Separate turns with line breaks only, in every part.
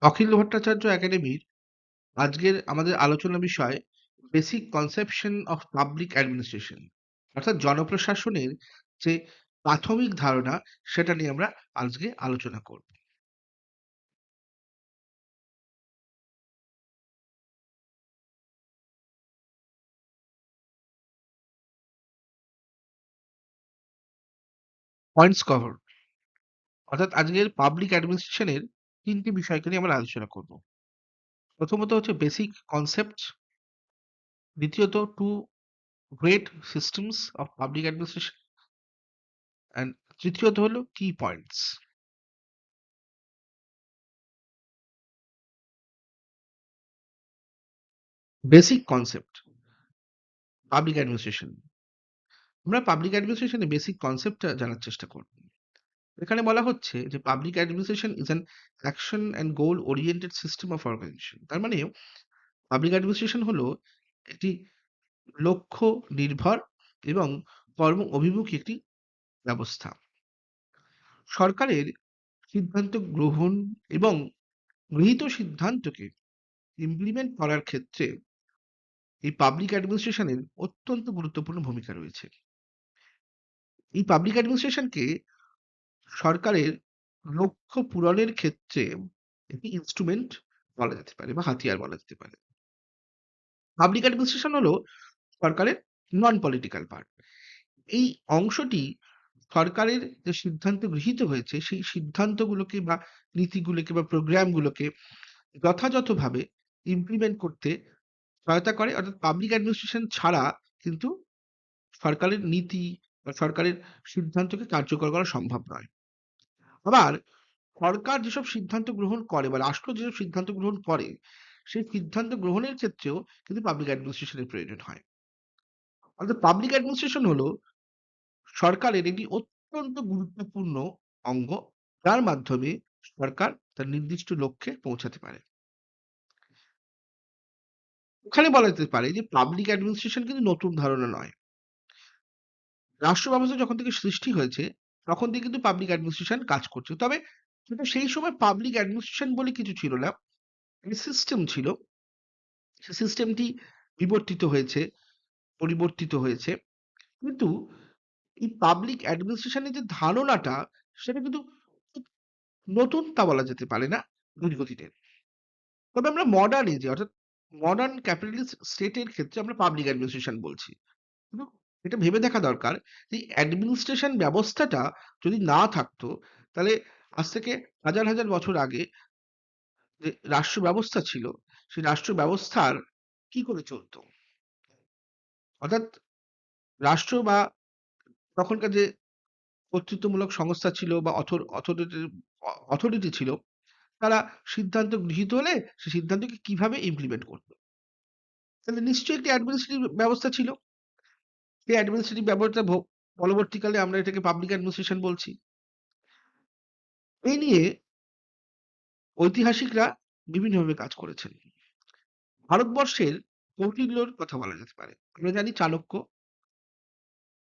অখিল ভট্টাচার্য একাডেমির আজকের আমাদের আলোচনা বিষয় basic conception of public administration, অর্থাৎ জনপ্রশাসনের যে প্রাথমিক ধারণা সেটা নিয়ে আমরা আজকে আলোচনা করব। পয়েন্টস কভার, অর্থাৎ আজকের পাবলিক অ্যাডমিনিস্ট্রেশনের তিনটি বিষয়কে নিয়ে আমরা আলোচনা করব। প্রথমত হচ্ছে বেসিক কনসেপ্ট, দ্বিতীয়ত two great systems of public administration, and তৃতীয়ত হলো key points. Basic concept public administration, আমরা পাবলিক অ্যাডমিনিস্ট্রেশনের বেসিক কনসেপ্টটা জানার চেষ্টা করব। এখানে বলা হচ্ছে যে public administration is an action and goal oriented system of organisation. তার মানে পাবলিক অ্যাডমিনিস্ট্রেশন হলো একটি লক্ষ্য নির্ভর এবং কর্ম অভিমুখী একটি ব্যবস্থা। সরকারের সিদ্ধান্ত গ্রহণ এবং গৃহীত সিদ্ধান্তকে ইমপ্লিমেন্ট করার ক্ষেত্রে এই পাবলিক অ্যাডমিনিস্ট্রেশনের অত্যন্ত গুরুত্বপূর্ণ ভূমিকা রয়েছে। এই পাবলিক অ্যাডমিনিস্ট্রেশনকে সরকারের লক্ষ্য পূরণের ক্ষেত্রে একটি ইনস্ট্রুমেন্ট বলা যেতে পারে বা হাতিয়ার বলা যেতে পারে। পাবলিক অ্যাডমিনিস্ট্রেশন হলো সরকারের নন পলিটিক্যাল পার্ট। এই অংশটি সরকারের যে সিদ্ধান্ত গৃহীত হয়েছে সেই সিদ্ধান্তগুলোকে বা নীতিগুলোকে বা প্রোগ্রামগুলোকে যথাযথভাবে ইমপ্লিমেন্ট করতে সহায়তা করে। অর্থাৎ পাবলিক অ্যাডমিনিস্ট্রেশন ছাড়া কিন্তু সরকারের নীতি বা সরকারের সিদ্ধান্তকে কার্যকর করা সম্ভব নয়। আবার সরকার যেসব সিদ্ধান্ত গ্রহণ করে বা রাষ্ট্র যেসব সিদ্ধান্ত গ্রহণ করে সেই সিদ্ধান্ত গ্রহণের ক্ষেত্রেও কিন্তু পাবলিক অ্যাডমিনিস্ট্রেশনের প্রয়োজন হয়। অর্থাৎ পাবলিক অ্যাডমিনিস্ট্রেশন হলো সরকারের একটি অত্যন্ত গুরুত্বপূর্ণ অঙ্গ, যার মাধ্যমে সরকার তার নির্দিষ্ট লক্ষ্যে পৌঁছাতে পারে। এখানে বলা যেতে পারে যে পাবলিক অ্যাডমিনিস্ট্রেশন কিন্তু নতুন ধারণা নয়। রাষ্ট্র ব্যবস্থা যখন থেকে সৃষ্টি হয়েছে তখন থেকে কিন্তু পাবলিক অ্যাডমিনিস্ট্রেশন কাজ করছে। তবে কিন্তু সেই সময় পাবলিক অ্যাডমিনিস্ট্রেশন বলে কিছু ছিল না। একটি সিস্টেম ছিল। সেই সিস্টেমটি বিবর্তিত হয়েছে, পরিবর্তিত হয়েছে। কিন্তু এই পাবলিক অ্যাডমিনিস্ট্রেশনের যে ধারণাটা সেটা কিন্তু খুব নতুন তা বলা যেতে পারে না ধীরগতিতে। তবে আমরা মডার্ন এজে অর্থাৎ মডার্ন ক্যাপিটালিস্ট স্টেটের ক্ষেত্রে আমরা পাবলিক অ্যাডমিনিস্ট্রেশন বলছি। কিন্তু এটা ভেবে দেখা দরকার যে অ্যাডমিনিস্ট্রেশন ব্যবস্থাটা যদি না থাকতো তাহলে আজ থেকে হাজার হাজার বছর আগে যে রাষ্ট্র ব্যবস্থা ছিল সেই রাষ্ট্র ব্যবস্থার কি করে চলতো? অর্থাৎ রাষ্ট্র বা তখনকার যে কর্তৃত্বমূলক সংস্থা ছিল বা অথরিটি ছিল তারা সিদ্ধান্ত গৃহীত হলে সেই সিদ্ধান্তকে কিভাবে ইমপ্লিমেন্ট করতো? তাহলে নিশ্চয়ই একটি অ্যাডমিনিস্ট্রেটিভ ব্যবস্থা ছিল। সেই অ্যাডমিনিস্ট্রেটিভ ব্যবস্থা পরবর্তীকালে আমরা এটাকে পাবলিক অ্যাডমিনিস্ট্রেশন বলছি। এই নিয়ে ঐতিহাসিকরা বিভিন্নভাবে কাজ করেছেন। ভারতবর্ষের কৌটিল্যর কথা বলা যেতে পারে। আমরা জানি চাণক্য,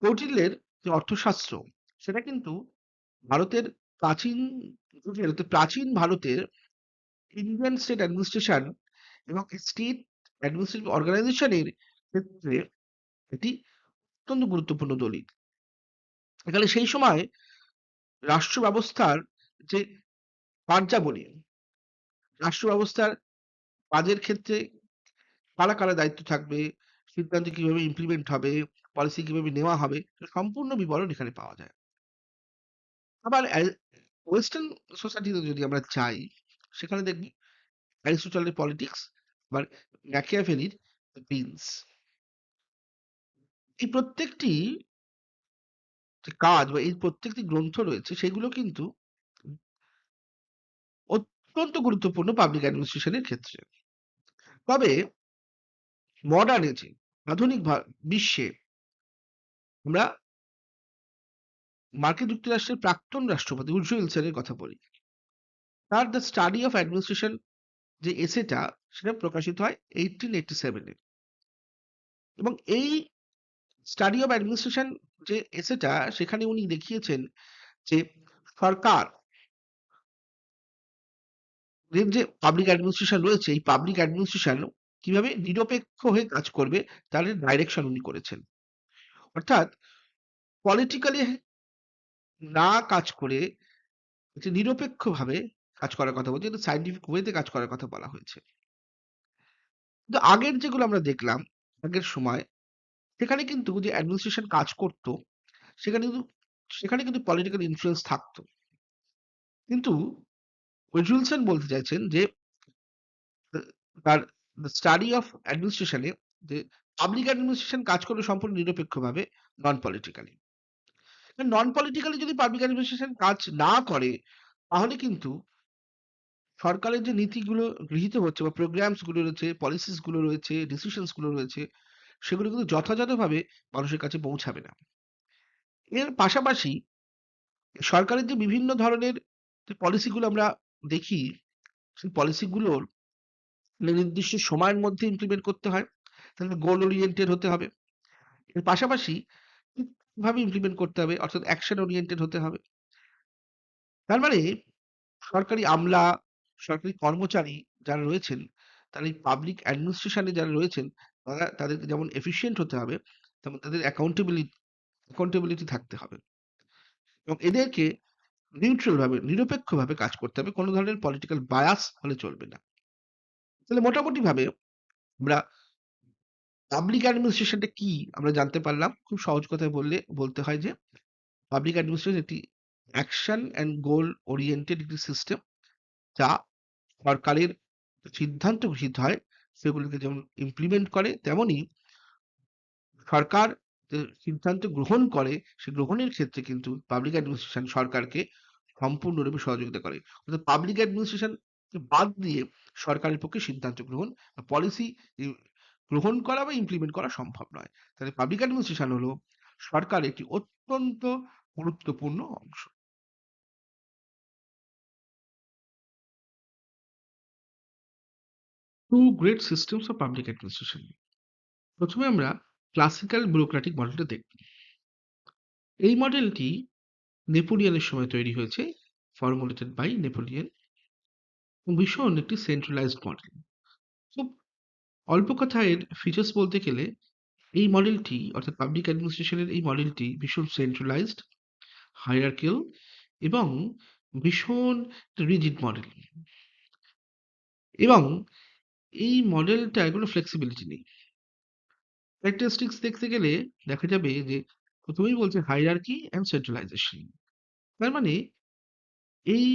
কৌটিল্যের যে অর্থশাস্ত্র সেটা কিন্তু ভারতের প্রাচীন যুগের অর্থাৎ প্রাচীন ভারতের ইন্ডিয়ান স্টেট অ্যাডমিনিস্ট্রেশন এবং স্টেট অ্যাডমিনিস্ট্রেটিভ অর্গানাইজেশনের ক্ষেত্রে এটি অত্যন্ত গুরুত্বপূর্ণ দলিল। এখানে সেই সময় রাষ্ট্র ব্যবস্থার যে কার্যাবলী, রাষ্ট্র ব্যবস্থার কাজের ক্ষেত্রে কারা, কারা দায়িত্ব থাকবে, সিদ্ধান্ত কিভাবে ইমপ্লিমেন্ট হবে, পলিসি কিভাবে নেওয়া হবে, সম্পূর্ণ বিবরণ এখানে পাওয়া যায়। আবার ওয়েস্টার্ন সোসাইটিতে যদি আমরা যাই, সেখানে দেখব অ্যারিস্টটলের পলিটিক্স, আবার ম্যাকিয়াভেলির প্রিন্স। এই প্রত্যেকটি যে কাজ বা এই প্রত্যেকটি গ্রন্থ রয়েছে সেগুলো কিন্তু অত্যন্ত গুরুত্বপূর্ণ পাবলিক অ্যাডমিনিস্ট্রেশনের ক্ষেত্রে। তবে মডার্ন এজে আধুনিক বিশ্বে আমরা মার্কিন যুক্তরাষ্ট্রের প্রাক্তন রাষ্ট্রপতি উড্রো উইলসনের কথা বলি। তার দ্য স্টাডি অফ অ্যাডমিনিস্ট্রেশন যে এসেটা সেটা প্রকাশিত হয় 1887 এ। এবং এই স্টাডি অফ অ্যাডমিনিস্ট্রেশন যে এসেটা সেখানে উনি দেখিয়েছেন যে সরকার এর যে পাবলিক অ্যাডমিনিস্ট্রেশন রয়েছে, এই পাবলিক অ্যাডমিনিস্ট্রেশন কিভাবে নিরপেক্ষ হয়ে কাজ করবে তার ডাইরেকশন উনি করেছেন। অর্থাৎ পলিটিক্যালি না কাজ করে যে নিরপেক্ষভাবে কাজ করার কথা বলছে, এটা সায়েন্টিফিক ওয়েতে কাজ করার কথা বলা হয়েছে। কিন্তু আগের যেগুলো আমরা দেখলাম, আগের সময় সেখানে কিন্তু যে অ্যাডমিনিস্ট্রেশন কাজ করত, সেখানে কিন্তু সেখানে কিন্তু পলিটিক্যাল ইনফ্লুয়েন্স থাকতো। কিন্তু উইজুলসন বলতে চাইছেন যে আ তার স্টাডি অফ অ্যাডমিনিস্ট্রেশন এ যে পাবলিক অ্যাডমিনিস্ট্রেশন কাজ করবে সম্পূর্ণ নিরপেক্ষভাবে, নন পলিটিক্যালি। নন পলিটিক্যালি যদি পাবলিক অ্যাডমিনিস্ট্রেশন কাজ না করে, তাহলে কিন্তু সরকারের যে নীতিগুলো গৃহীত হচ্ছে বা প্রোগ্রামস গুলো রয়েছে, পলিসিস গুলো রয়েছে, ডিসিশনস গুলো রয়েছে, সেগুলো কিন্তু যথাযথভাবে মানুষের কাছে পৌঁছাবে না। এর পাশাপাশি সরকারের যে বিভিন্ন ধরনের যে পলিসিগুলো আমরা দেখি, সেই পলিসিগুলোর নির্দিষ্ট সময়ের মধ্যে ইমপ্লিমেন্ট করতে হয়। তাহলে গোল ওরিয়েন্টেড হতে হবে। এর পাশাপাশি ঠিকভাবে ইমপ্লিমেন্ট করতে হবে, অর্থাৎ অ্যাকশন ওরিয়েন্টেড হতে হবে। তার মানে সরকারি আমলা, সরকারি কর্মচারী যারা রয়েছেন, তারা এই পাবলিক অ্যাডমিনিস্ট্রেশন এ যারা রয়েছেন, তারা তাদেরকে যেমন এফিশিয়েন্ট হতে হবে, তেমন তাদের অ্যাকাউন্টেবিলিটি থাকতে হবে। এবং এদেরকে নিউট্রাল ভাবে, নিরপেক্ষভাবে কাজ করতে হবে। কোন ধরনের পলিটিক্যাল বায়াস হলে চলবে না। তাহলে মোটামুটিভাবে আমরা পাবলিক অ্যাডমিনিস্ট্রেশনটা কি আমরা জানতে পারলাম। খুব সহজ কথায় বলতে হয় যে পাবলিক অ্যাডমিনিস্ট্রেশন একটি অ্যাকশন অ্যান্ড গোল ওরিয়েন্টেড একটি সিস্টেম, যা সরকারের সিদ্ধান্ত গৃহীত হয় সেগুলোকে যেমন ইমপ্লিমেন্ট করে, তেমনি সরকার যে সিদ্ধান্ত গ্রহণ করে সে গ্রহণের ক্ষেত্রে কিন্তু পাবলিক অ্যাডমিনিস্ট্রেশন সরকারকে সম্পূর্ণরূপে সহযোগিতা করে। অর্থাৎ পাবলিক অ্যাডমিনিস্ট্রেশন বাদ দিয়ে সরকারের পক্ষে সিদ্ধান্ত গ্রহণ বা পলিসি গ্রহণ করা বা ইমপ্লিমেন্ট করা সম্ভব নয়। তাহলে পাবলিক অ্যাডমিনিস্ট্রেশন হলো সরকারের একটি অত্যন্ত গুরুত্বপূর্ণ অংশ। Two great systems of public administration. প্রথমে আমরা ক্লাসিক্যাল ব্যুরোক্রেটিক মডেলটা দেখব। এই মডেলটি নেপোলিয়নের সময় তৈরি হয়েছে, ফর্মুলেটেড বাই নেপোলিয়ন। ভীষণ একটি সেন্ট্রালাইজড মডেল। খুব অল্প কথায় এর ফিচার্স বলতে গেলে এই মডেলটি, অর্থাৎ পাবলিক অ্যাডমিনিস্ট্রেশনের এই মডেলটি ভীষণ সেন্ট্রালাইজড, হায়ারার্কিয়াল এবং ভীষণ রিজিড মডেল। এবং এই মডেলটায় কোনো ফ্লেক্সিবিলিটি নেই। ক্যারেক্টারিস্টিক্স দেখতে গেলে দেখা যাবে যে প্রথমেই বলছে হায়ারার্কি অ্যান্ড সেন্ট্রালাইজেশন। তার মানে এই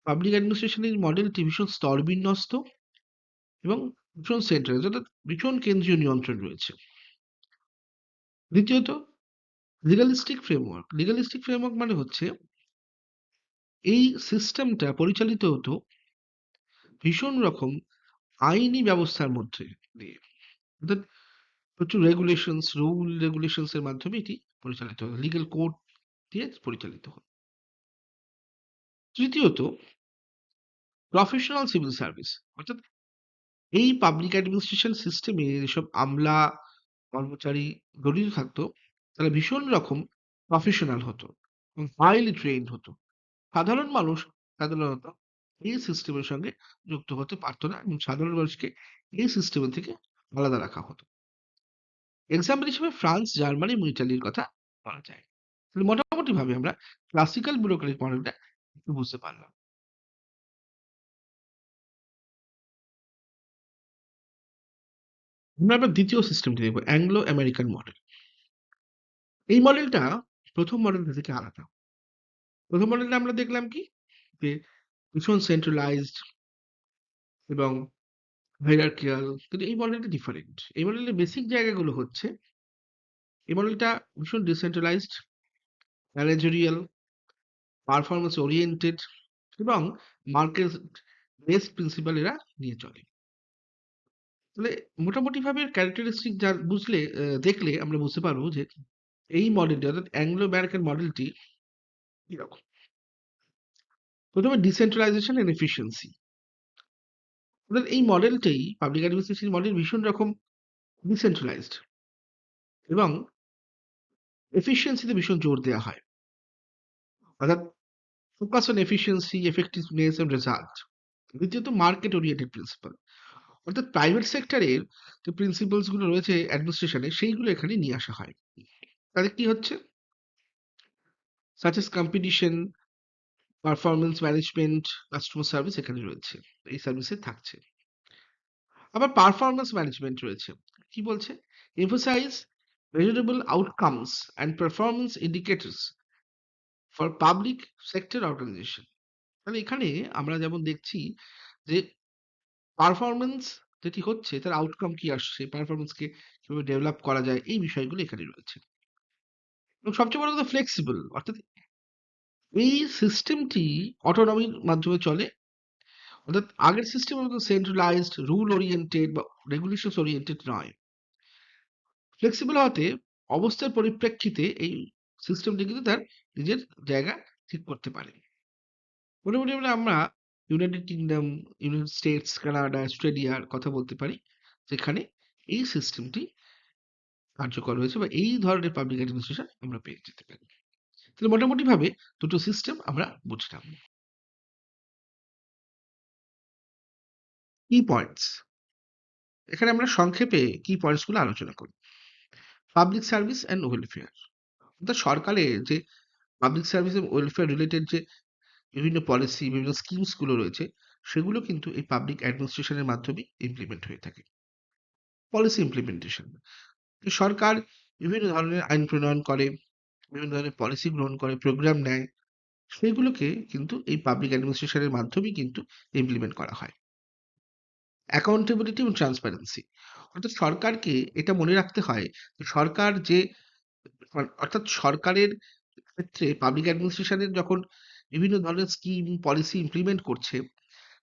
পাবলিক অ্যাডমিনিস্ট্রেশনের মডেলটি ভীষণ স্তরবিন্যস্ত এবং ভীষণ সেন্ট্রালাইজড, অর্থাৎ ভীষণ কেন্দ্রীয় নিয়ন্ত্রণ রয়েছে। দ্বিতীয়ত, লিগালিস্টিক ফ্রেমওয়ার্ক। লিগালিস্টিক ফ্রেমওয়ার্ক মানে হচ্ছে এই সিস্টেমটা পরিচালিত হতো ভীষণ রকম আইনি ব্যবস্থার মধ্যে দিয়ে। অর্থাৎ প্রচুর রেগুলেশনস, রুল রেগুলেশনস এর মাধ্যমে এটি পরিচালিত হতো। লিগ্যাল কোড দিয়ে পরিচালিত হতো। তৃতীয়ত, প্রফেশনাল সিভিল সার্ভিস। অর্থাৎ এই পাবলিক অ্যাডমিনিস্ট্রেশন সিস্টেমে যেসব আমলা, কর্মচারী জড়িত থাকতো, তারা ভীষণ রকম প্রফেশনাল হতো এবং হাইলি ট্রেইনড হতো। সাধারণ মানুষ সাধারণত এই সিস্টেমের সঙ্গে যুক্ত হতে পারতো না এবং সাধারণ মানুষকে এই সিস্টেম থেকে আলাদা রাখা হতো। এক্সাম্পল হিসেবে ফ্রান্স, জার্মানি এবং ইতালির কথা বলা যায়। তাহলে মোটামুটি ভাবে আমরা ক্লাসিক্যাল ব্যুরোক্রেটিক মডেলটা একটু বুঝতে পারলাম। আমরা এবার দ্বিতীয় সিস্টেমটি দেখবো, অ্যাংলো আমেরিকান মডেল। এই মডেলটা প্রথম মডেল থেকে আলাদা। প্রথম মডেলটা আমরা দেখলাম কি, যে ভীষণ সেন্ট্রালাইজড এবং হায়ারার্কিয়াল। কিন্তু এই মডেলটা ডিফারেন্ট। এই মডেলের বেসিক জায়গাগুলো হচ্ছে এই মডেলটা ভীষণ ডিসেন্ট্রালাইজড, ম্যানেজেরিয়াল, পারফরম্যান্স ওরিয়েন্টেড এবং মার্কেট বেসড প্রিন্সিপাল এরা নিয়ে চলে। তাহলে মোটামুটি ভাবে ক্যারেক্টারিস্টিক যা বুঝলে দেখলে আমরা বুঝতে পারবো যে এই মডেলটি, অর্থাৎ অ্যাংলো আমেরিকান মডেলটি কিরকম। প্রথমে ডিসেন্ট্রালাইজেশন এন্ড এফিসিয়েন্সি। অর্থাৎ এই মডেলটাই, পাবলিক অ্যাডমিনিস্ট্রেশন মডেল ভীষণ রকম ডিসেন্ট্রালাইজড এবং এফিসিয়েন্সিতে ভীষণ জোর দেওয়া হয়। অর্থাৎ focus on efficiency, effectiveness and result. দ্বিতীয়ত মার্কেট ওরিয়েন্টেড প্রিন্সিপাল, অর্থাৎ প্রাইভেট সেক্টরের যে প্রিন্সিপালস গুলো রয়েছে অ্যাডমিনিস্ট্রেশনে সেইগুলো এখানে নিয়ে আসা হয়। তাহলে কি হচ্ছে, such as competition, performance management, customer service এখানে রয়েছে, এই সার্ভিসে থাকছে। আবার পারফরমেন্স ম্যানেজমেন্ট রয়েছে, কি বলছে, emphasise measurable outcomes and performance indicators for public sector organisation. তাহলে এখানে আমরা যেমন দেখছি যে পারফরমেন্স যেটি হচ্ছে তার আউটকাম কি আসছে, পারফরমেন্সকে কিভাবে ডেভেলপ করা যায়, এই বিষয়গুলো এখানে রয়েছে। এবং সবচেয়ে বড় কথা ফ্লেক্সিবল, অর্থাৎ এই সিস্টেমটি অটোনমির মাধ্যমে চলে। অর্থাৎ আগের সিস্টেমের মতো সেন্ট্রালাইজড রুল ওরিয়েন্টেড বা রেগুলেশনস ওরিয়েন্টেড নয়। ফ্লেক্সিবল হওয়াতে অবস্থার পরিপ্রেক্ষিতে এই সিস্টেমটি কিন্তু তার নিজের জায়গা ঠিক করতে পারে। মোটামুটি আমরা United kingdom, United states, Canada, অস্ট্রেলিয়ার কথা বলতে পারি, যেখানে এই সিস্টেমটি কার্যকর হয়েছে বা এই ধরনের পাবলিক অ্যাডমিনিস্ট্রেশন আমরা পেয়ে যেতে পারি। তাহলে মোটামুটি ভাবে দুটো সিস্টেম আমরা বুঝলাম। কি পয়েন্টস, এখানে আমরা সংক্ষেপে কি পয়েন্টস গুলো আলোচনা করি। পাবলিক সার্ভিস অ্যান্ড ওয়েলফেয়ার, অর্থাৎ সরকারের যে পাবলিক সার্ভিস এবং ওয়েলফেয়ার রিলেটেড যে বিভিন্ন পলিসি, বিভিন্ন স্কিমস গুলো রয়েছে, সেগুলো কিন্তু এই পাবলিক অ্যাডমিনিস্ট্রেশনের মাধ্যমে ইমপ্লিমেন্ট হয়ে থাকে। পলিসি ইমপ্লিমেন্টেশন, সরকার বিভিন্ন ধরনের আইন প্রণয়ন করে, বিভিন্ন ধরনের পলিসি গ্রহণ করে, প্রোগ্রাম নেয়, সেগুলোকে কিন্তু এই পাবলিক অ্যাডমিনিস্ট্রেশনের মাধ্যমেই কিন্তু ইমপ্লিমেন্ট করা হয়। অ্যাকাউন্টেবিলিটি এবং ট্রান্সপারেন্সি, অর্থাৎ সরকারকে এটা মনে রাখতে হয় যে সরকার যে অর্থাৎ সরকারের ক্ষেত্রে পাবলিক অ্যাডমিনিস্ট্রেশনের যখন বিভিন্ন ধরনের স্কিম, পলিসি ইমপ্লিমেন্ট করছে,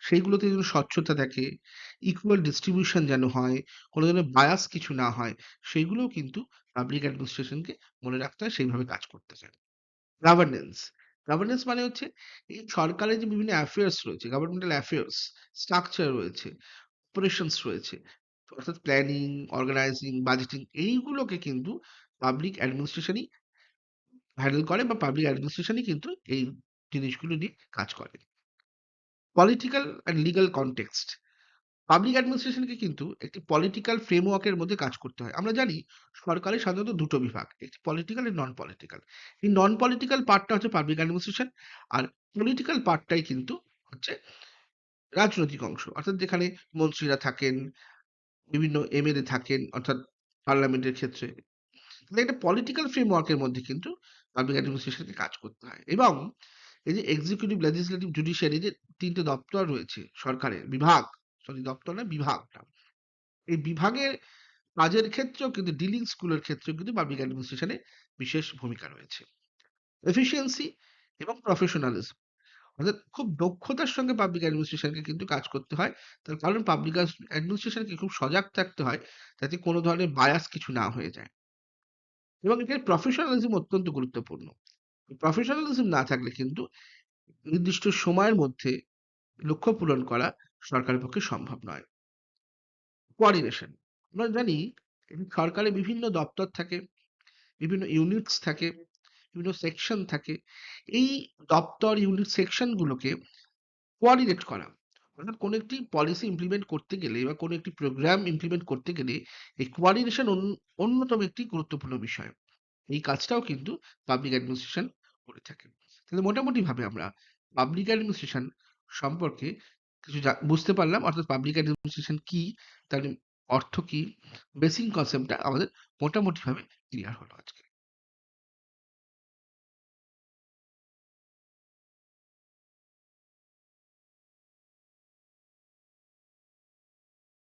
সেইগুলোতে যেন স্বচ্ছতা থাকে, ইকুয়াল ডিস্ট্রিবিউশন যেন হয়, কোনো ধরনের বায়াস কিছু না হয়, সেইগুলোও কিন্তু পাবলিক অ্যাডমিনিস্ট্রেশনকে মনে রাখতে হয়, সেইভাবে কাজ করতে হয়। গভর্নেন্স, গভর্নেন্স মানে হচ্ছে এই সরকারের যে বিভিন্ন অ্যাফেয়ার্স রয়েছে, গভর্নমেন্টাল অ্যাফেয়ার্স, স্ট্রাকচার রয়েছে, অপারেশনস রয়েছে, অর্থাৎ প্ল্যানিং, অর্গানাইজিং, বাজেটিং, এইগুলোকে কিন্তু পাবলিক অ্যাডমিনিস্ট্রেশনই হ্যান্ডেল করে বা পাবলিক অ্যাডমিনিস্ট্রেশনই কিন্তু এই জিনিসগুলো নিয়ে কাজ করে। Political and legal context, public অ্যাডমিনিস্ট্রেশনকে কিন্তু একটি পলিটিক্যাল ফ্রেমওয়ার্কের মধ্যে কাজ করতে হয়। আমরা জানি সরকারের সাধারণত দুটো বিভাগ, একটি পলিটিক্যাল এবং নন পলিটিক্যাল। এই নন পলিটিক্যাল পার্টটা হচ্ছে পাবলিক অ্যাডমিনিস্ট্রেশন, আর পলিটিক্যাল পার্টটাই কিন্তু হচ্ছে রাজনৈতিক অংশ, অর্থাৎ যেখানে মন্ত্রীরা থাকেন, বিভিন্ন এমএলএ থাকেন, অর্থাৎ পার্লামেন্টের ক্ষেত্রে। তাহলে একটা পলিটিক্যাল ফ্রেমওয়ার্কের মধ্যে কিন্তু পাবলিক অ্যাডমিনিস্ট্রেশনকে কাজ করতে হয়। এবং এই যে এক্সিকিউটিভ, লেজিসলেটিভ, জুডিশিয়ারি, যে তিনটে দপ্তর রয়েছে সরকারের, বিভাগ, সরি দপ্তর না, বিভাগটা, এই বিভাগের কাজের ক্ষেত্রেও কিন্তু ডিলিং স্কুলের ক্ষেত্রেও কিন্তু পাবলিক অ্যাডমিনিস্ট্রেশনে বিশেষ ভূমিকা রয়েছে। এফিসিয়েন্সি এবং প্রফেশনালিজম, অর্থাৎ খুব দক্ষতার সঙ্গে পাবলিক অ্যাডমিনিস্ট্রেশনকে কিন্তু কাজ করতে হয়। তার কারণ পাবলিক অ্যাডমিনিস্ট্রেশনকে খুব সজাগ থাকতে হয় যাতে কোনো ধরনের বায়াস কিছু না হয়ে যায়। এবং এখানে প্রফেশনালিজম অত্যন্ত গুরুত্বপূর্ণ। প্রফেশনালিজম না থাকলে কিন্তু নির্দিষ্ট সময়ের মধ্যে লক্ষ্য পূরণ করা সরকারের পক্ষে সম্ভব নয়। কোঅর্ডিনেশন, আমরা জানি সরকারের বিভিন্ন দপ্তর থাকে, বিভিন্ন ইউনিটস থাকে, বিভিন্ন সেকশন থাকে। এই দপ্তর, ইউনিট, সেকশন গুলোকে কোঅর্ডিনেট করা, অর্থাৎ কোনো একটি পলিসি ইমপ্লিমেন্ট করতে গেলে বা কোনো একটি প্রোগ্রাম ইমপ্লিমেন্ট করতে গেলে এই কোঅর্ডিনেশন অন্যতম একটি গুরুত্বপূর্ণ বিষয়। এই কাজটাও কিন্তু পাবলিক অ্যাডমিনিস্ট্রেশন করে থাকে। তাহলে মোটামুটি ভাবে আমরা পাবলিক অ্যাডমিনিস্ট্রেশন সম্পর্কে কিছু বুঝতে পারলাম, অর্থাৎ পাবলিক অ্যাডমিনিস্ট্রেশন কি, তার অর্থ কি, বেসিক কনসেপ্টটা আমাদের মোটামুটি ভাবে ক্লিয়ার হলো আজকে।